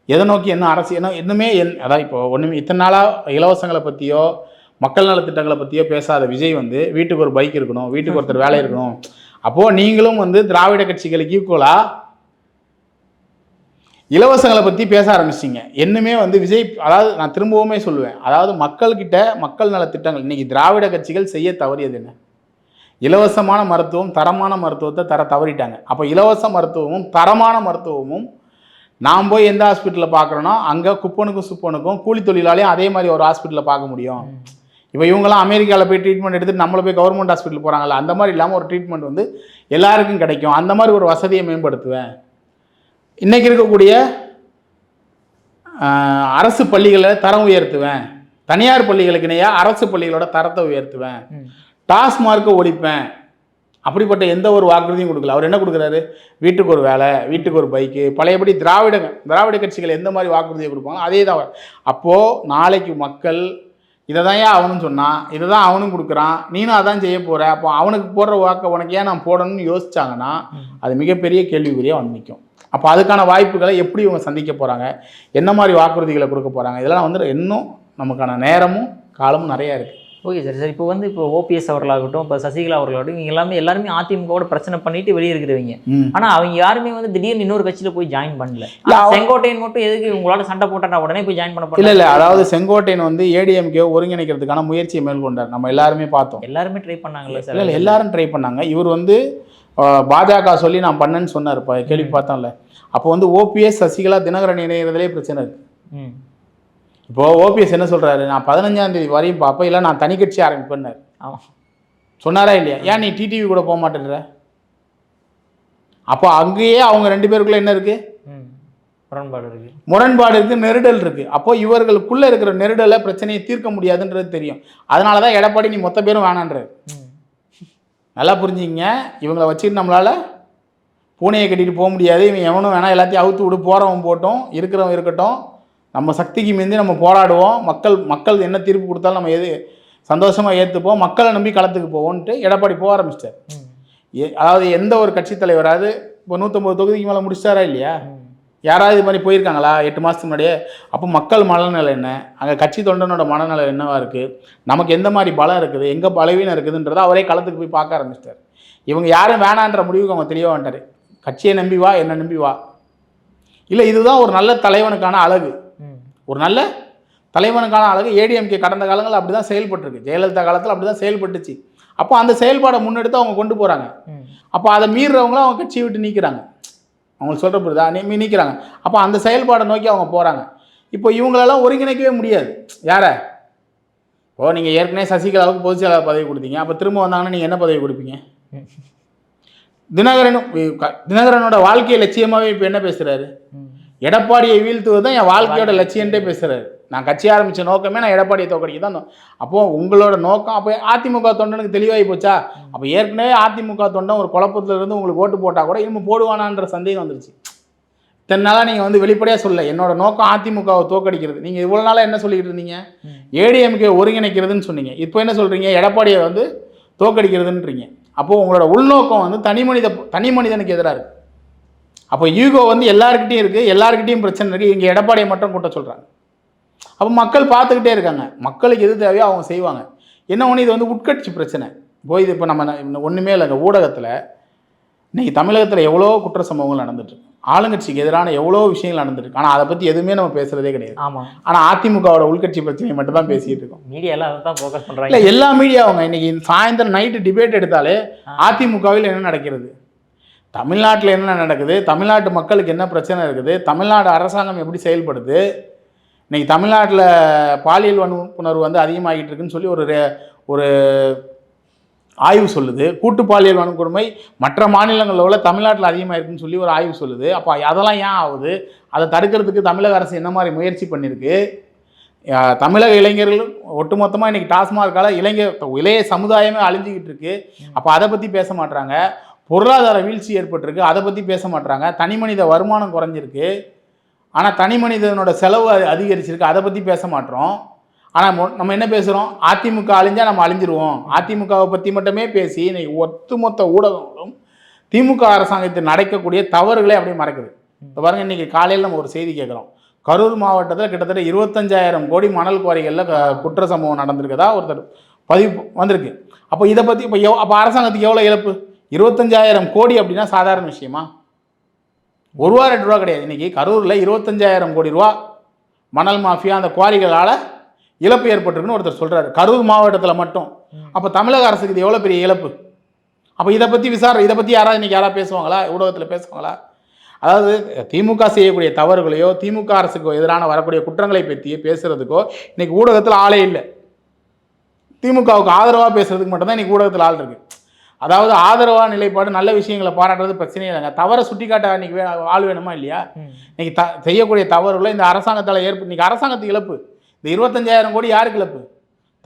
எதை நோக்கி என்ன அரசு இன்னுமே அதான் இப்போ ஒன்றுமே இத்தனை நாளாக இலவசங்களை பற்றியோ மக்கள் நலத்திட்டங்களை பற்றியோ பேசாத விஜய் வந்து வீட்டுக்கு ஒரு பைக் இருக்கணும், வீட்டுக்கு ஒருத்தர் வேலை இருக்கணும், அப்போது நீங்களும் வந்து திராவிட கட்சிகளுக்கு ஈக்குவலாக இலவசங்களை பற்றி பேச ஆரம்பிச்சிங்க. என்னமே வந்து விஜய், அதாவது நான் திரும்பவுமே சொல்லுவேன், அதாவது மக்கள்கிட்ட மக்கள் நல திட்டங்கள் இன்றைக்கி திராவிட கட்சிகள் செய்ய தவறியது என்ன? இலவசமான மருத்துவம், தரமான மருத்துவத்தை தர தவறிட்டாங்க. அப்போ இலவச மருத்துவமும் தரமான மருத்துவமும் நாம் போய் எந்த ஹாஸ்பிட்டலில் பார்க்குறோன்னா அங்கே குப்பனுக்கும் சுப்பனுக்கும் கூலி தொழிலாளையும் அதே மாதிரி ஒரு ஹாஸ்பிட்டலில் பார்க்க முடியும். இப்போ இவங்கெல்லாம் அமெரிக்காவில் போய் ட்ரீட்மெண்ட் எடுத்துகிட்டு நம்மளை போய் கவர்மெண்ட் ஹாஸ்பிட்டல் போகிறாங்கல்ல, அந்த மாதிரி இல்லாமல் ஒரு ட்ரீட்மெண்ட் வந்து எல்லாருக்கும் கிடைக்கும். அந்த மாதிரி ஒரு வசதியை மேம்படுத்துவேன். இன்றைக்கி இருக்கக்கூடிய அரசு பள்ளிகளை தரம் உயர்த்துவேன். தனியார் பள்ளிகளுக்கு இணையாக அரசு பள்ளிகளோட தரத்தை உயர்த்துவேன். டாஸ்மார்க்கை ஒழிப்பேன். அப்படிப்பட்ட எந்த ஒரு வாக்குறுதியும் கொடுக்கல. அவர் என்ன கொடுக்குறாரு? வீட்டுக்கு ஒரு வேலை, வீட்டுக்கு ஒரு பைக்கு. பழையபடி திராவிட கட்சிகள் எந்த மாதிரி வாக்குறுதியை கொடுப்பாங்க அதே தான். அப்போது நாளைக்கு மக்கள் இதை தான் ஏன் அவனும் சொன்னான், இதை தான் அவனும் கொடுக்குறான், நீனும் அதான் செய்ய போகிற, அப்போ அவனுக்கு போடுற வாக்கை உனக்கு ஏன் நான் போடணும்னு யோசிச்சாங்கன்னா அது மிகப்பெரிய கேள்விக்குறியாக வந்து நிற்கும். அப்போ அதுக்கான வாய்ப்புகளை எப்படி இவங்க சந்திக்க போகிறாங்க, என்ன மாதிரி வாக்குறுதிகளை கொடுக்க போகிறாங்க, இதெல்லாம் வந்து இன்னும் நமக்கான நேரமும் காலமும் நிறையா இருக்குது. Okay sir. சார் இப்போ வந்து இப்போ ஓபிஎஸ் அவர்களாகட்டும், இப்போ சசிகலா அவர்களாகட்டும், இவங்க எல்லாருமே அதிமுகவோட பிரச்சனை பண்ணிட்டு வெளியே இருக்கிறவங்க. ஆனால் அவங்க யாருமே வந்து திடீர்னு இன்னொரு கட்சியில் போய் ஜாயின் பண்ணல. செங்கோட்டையன் மட்டும் எதுக்கு உங்களோட சண்டை போட்டா உடனே போய் ஜாயின் பண்ண? இல்லை, அதாவது செங்கோட்டையன் வந்து ஏடிஎம்கே ஒருங்கிணைக்கிறதுக்கான முயற்சியை மேற்கொண்டார். நம்ம எல்லாருமே பார்த்தோம். எல்லாருமே ட்ரை பண்ணாங்கல்ல சார்? இல்லை, எல்லாரும் ட்ரை பண்ணாங்க. இவர் வந்து பாஜக சொல்லி நான் பண்ணேன்னு சொன்னார். இப்போ கேள்வி பார்த்தோம்ல. அப்போ வந்து ஓபிஎஸ் சசிகலா தினகரன் இணைகிறதுலே பிரச்சனை இருக்குது. இப்போது ஓபிஎஸ் என்ன சொல்கிறாரு? நான் 15ஆம் தேதி வரையும் பார்ப்பேன், இல்லை நான் தனி கட்சி ஆரம்பிப்பேன்னாரு. சொன்னாரா இல்லையா? ஏன் நீ டிடிவி கூட போக மாட்டேன்ற? அப்போ அங்கேயே அவங்க ரெண்டு பேருக்குள்ள என்ன இருக்குது? முரண்பாடு இருக்குது, நெருடல் இருக்குது. அப்போ இவர்களுக்குள்ளே இருக்கிற நெருடலை பிரச்சனையை தீர்க்க முடியாதுன்றது தெரியும். அதனால தான் எடப்பாடி நீ மொத்த பேரும் வேணான்றாரு. நல்லா புரிஞ்சுங்க. இவங்களை வச்சுட்டு நம்மளால் பூனையை கட்டிட்டு போக முடியாது. இவன் எவனும் வேணாம், எல்லாத்தையும் அவுத்து விடு, போகிறவன் போட்டோம், இருக்கிறவன் இருக்கட்டும், நம்ம சக்திக்கு மீந்தி நம்ம போராடுவோம், மக்கள் என்ன தீர்ப்பு கொடுத்தாலும் நம்ம சந்தோஷமாக ஏற்றுப்போம், மக்களை நம்பி களத்துக்கு போவோன்ட்டு எடப்பாடி போக ஆரம்பிச்சிட்டார். அதாவது எந்த ஒரு கட்சி தலைவராது இப்போ 150 தொகுதிக்கு மேலே முடிச்சிட்டாரா இல்லையா? யாராவது இது மாதிரி போயிருக்காங்களா 8 மாதத்துக்கு முன்னாடியே? அப்போ மக்கள் மனநிலை என்ன, அங்கே கட்சி தொண்டனோட மனநிலை என்னவாக இருக்குது, நமக்கு எந்த மாதிரி பலம் இருக்குது, எங்கே பலவீனம் இருக்குதுன்றதை அவரே களத்துக்கு போய் பார்க்க ஆரம்பிச்சிட்டார். இவங்க யாரும் வேணான்ற முடிவுக்கு அவங்க தெளிவாக வந்துட்டார். கட்சியை நம்பி வா, என்ன நம்பி வா. இல்லை, இதுதான் ஒரு நல்ல தலைவனுக்கான அழகு. ஒரு நல்ல தலைவனுக்கான அழகு ஏடிஎம்கே கடந்த காலங்களில் அப்படி தான் செயல்பட்டுருக்கு. ஜெயலலிதா காலத்தில் அப்படி தான் செயல்பட்டுச்சு. அப்போ அந்த செயல்பாடை முன்னெடுத்து அவங்க கொண்டு போகிறாங்க. அப்போ அதை மீறுறவங்களும் அவங்க கட்சியை விட்டு நீக்கிறாங்க. அவங்களுக்கு சொல்கிற பொழுதா நீக்கிறாங்க. அப்போ அந்த செயல்பாடை நோக்கி அவங்க போகிறாங்க. இப்போ இவங்களெல்லாம் ஒருங்கிணைக்கவே முடியாது. யாரை? ஓ, நீங்கள் ஏற்கனவே சசிகலாவுக்கு பொதுச் செயலாளர் பதவி கொடுத்தீங்க, அப்போ திரும்ப வந்தாங்கன்னா நீங்கள் என்ன பதவி கொடுப்பீங்க? தினகரனோட வாழ்க்கை லட்சியமாகவே இப்போ என்ன பேசுகிறாரு? எடப்பாடியை வீழ்த்துவது தான் என் வாழ்க்கையோட லட்சியன்ட்டே பேசுகிறாரு. நான் கட்சி ஆரம்பித்த நோக்கமே நான் எடப்பாடியை தோக்கடிக்க தான். அப்போது உங்களோட நோக்கம் அப்போ அதிமுக தொண்டனுக்கு தெளிவாகி போச்சா? அப்போ ஏற்கனவே அதிமுக தொண்டன் ஒரு குழப்பத்திலிருந்து உங்களுக்கு ஓட்டு போட்டால் கூட இன்னும் போடுவானான்ற சந்தேகம் வந்துருச்சு. இத்தனை நாளாக நீங்கள் வந்து வெளிப்படையாக சொல்ல, என்னோட நோக்கம் அதிமுகவை தோக்கடிக்கிறது. நீங்கள் இவ்வளோ நாளாக என்ன சொல்லிக்கிட்டு இருந்தீங்க? ஏடிஎம்கே ஒருங்கிணைக்கிறதுன்னு சொன்னீங்க. இப்போ என்ன சொல்கிறீங்க? எடப்பாடியை வந்து தோக்கடிக்கிறதுன்றீங்க. அப்போது உங்களோட உள்நோக்கம் வந்து தனி மனிதனுக்கு எதிராக இருக்குது. அப்போ ஈகோ வந்து எல்லாருக்கிட்டையும் இருக்குது, எல்லாருக்கிட்டையும் பிரச்சனை இருக்குது. இங்கே எடப்பாடியை மட்டும் கூட்ட சொல்கிறாங்க. அப்போ மக்கள் பார்த்துக்கிட்டே இருக்காங்க. மக்களுக்கு எது தேவையோ அவங்க செய்வாங்க. என்ன ஒன்று, இது வந்து உட்கட்சி பிரச்சனை. இது இப்போ நம்ம ஒன்றுமே இல்லைங்க. ஊடகத்தில் இன்றைக்கி தமிழகத்தில் எவ்வளோ குற்ற சம்பவங்கள் நடந்துட்டுருக்கு, ஆளுங்கட்சிக்கு எதிரான எவ்வளோ விஷயங்கள் நடந்துருக்கு. ஆனால் அதை பற்றி எதுவுமே நம்ம பேசுகிறதே கிடையாது. ஆமாம். ஆனால் அதிமுகவோட உள்கட்சி பிரச்சனையை மட்டும் தான் பேசிகிட்டு இருக்கோம். மீடியாவில் அதை தான் ஃபோக்கஸ் பண்ணுறாங்க. இல்லை, எல்லா மீடியாவும் இன்றைக்கி சாயந்தரம் நைட்டு டிபேட் எடுத்தாலே அதிமுகவில் என்ன நடக்கிறது, தமிழ்நாட்டில் என்ன நடக்குது, தமிழ்நாட்டு மக்களுக்கு என்ன பிரச்சனை இருக்குது, தமிழ்நாடு அரசாங்கம் எப்படி செயல்படுது, இன்றைக்கி தமிழ்நாட்டில் பாலியல் வன்புணர்வு வந்து அதிகமாகிட்டு இருக்குன்னு சொல்லி ஒரு ஆய்வு சொல்லுது. கூட்டு பாலியல் வன்கொடுமை மற்ற மாநிலங்களோட தமிழ்நாட்டில் அதிகமாக இருக்குன்னு சொல்லி ஒரு ஆய்வு சொல்லுது. அப்போ அதெல்லாம் ஏன் ஆகுது? அதை தடுக்கிறதுக்கு தமிழக அரசு என்ன மாதிரி முயற்சி பண்ணியிருக்கு? தமிழக இளைஞர்கள் ஒட்டுமொத்தமாக இன்றைக்கி டாஸ்மார்க்கால இளைய சமுதாயமே அழிஞ்சிக்கிட்டு இருக்கு. அப்போ அதை பற்றி பேச மாட்டாங்க. பொருளாதார வீழ்ச்சி ஏற்பட்டிருக்கு, அதை பற்றி பேச மாட்டாங்க. தனி மனித வருமானம் குறைஞ்சிருக்கு, ஆனால் தனி மனிதனோட செலவு அதிகரிச்சிருக்கு, அதை பற்றி பேச மாட்டோம். ஆனால் நம்ம என்ன பேசுகிறோம்? அதிமுக அழிஞ்சால் நம்ம அழிஞ்சிருவோம். அதிமுகவை பற்றி மட்டுமே பேசி இன்னைக்கு ஒட்டுமொத்த ஊடகங்களும் திமுக அரசாங்கத்தில் நடக்கக்கூடிய தவறுகளை அப்படியே மறைக்குது. இப்போ பாருங்கள், இன்றைக்கி காலையில் நம்ம ஒரு செய்தி கேட்குறோம். கரூர் மாவட்டத்தில் கிட்டத்தட்ட 25,000 கோடி மணல் குவாரிகளில் குற்ற சம்பவம் நடந்திருக்குதா ஒருத்தர் பதிவு வந்திருக்கு. அப்போ இதை பற்றி அப்போ அரசாங்கத்துக்கு எவ்வளோ இழப்பு? 25,000 கோடி அப்படின்னா சாதாரண விஷயமா? ஒரு ரூபா 2 ரூபா கிடையாது. இன்றைக்கி கரூரில் 25,000 கோடி ரூபா மணல் மாஃபியா அந்த குவாரிகளால் இழப்பு ஏற்பட்டிருக்குன்னு ஒருத்தர் சொல்கிறாரு, கரூர் மாவட்டத்தில் மட்டும். அப்போ தமிழக அரசுக்கு இது எவ்வளோ பெரிய இழப்பு? அப்போ இதை பற்றி யாராவது இன்றைக்கி யாராவது பேசுவாங்களா? ஊடகத்தில் பேசுவாங்களா? அதாவது திமுக செய்யக்கூடிய தவறுகளையோ திமுக அரசுக்கு எதிரான வரக்கூடிய குற்றங்களை பற்றி பேசுகிறதுக்கோ இன்றைக்கி ஊடகத்தில் ஆளே இல்லை. திமுகவுக்கு ஆதரவாக பேசுகிறதுக்கு மட்டும்தான் இன்றைக்கி ஊடகத்தில் ஆள் இருக்குது. அதாவது ஆதரவாக நிலைப்பாடு, நல்ல விஷயங்களை பாராட்டுறது பிரச்சனையே இல்லைங்க. தவறை சுட்டி காட்ட இன்றைக்கி ஆள் வேணுமா இல்லையா? இன்றைக்கி செய்யக்கூடிய தவறுகளை இந்த அரசாங்கத்தால் இன்றைக்கி அரசாங்கத்துக்கு இழப்பு. இந்த 25,000 கோடி யாருக்கு இழப்பு?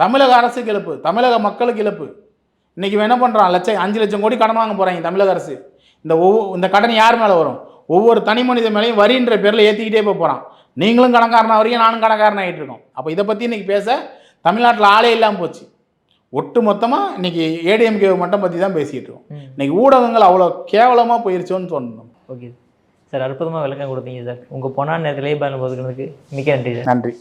தமிழக அரசுக்கு இழப்பு, தமிழக மக்களுக்கு இழப்பு. இன்றைக்கி என்ன பண்ணுறான், 5 லட்சம் கோடி கடன் வாங்க போகிறாங்க தமிழக அரசு. இந்த கடன் யார் மேலே வரும்? ஒவ்வொரு தனி மனித மேலேயும் வரின்ற பேரில் ஏற்றிக்கிட்டே போகிறான். நீங்களும் கணக்காரனா வரீங்க, நானும் கணக்காரனா ஆகிட்டு இருக்கோம். அப்போ இதை பற்றி இன்றைக்கி பேச தமிழ்நாட்டில் ஆளே இல்லாமல் போச்சு. ஒட்டு மொத்தமாக இன்றைக்கி ஏடிஎம்கே மட்டும் பற்றி தான் பேசிகிட்டு இருக்கோம். இன்றைக்கி ஊடகங்கள் அவ்வளோ கேவலமாக போயிருச்சோன்னு தோணும். ஓகே சார், அற்புதமாக விளக்கம் கொடுத்தீங்க சார். உங்கள் பொன்னான நேரத்திலே பயன்படுத்துறதுக்கு மிக்க நன்றி சார். நன்றி.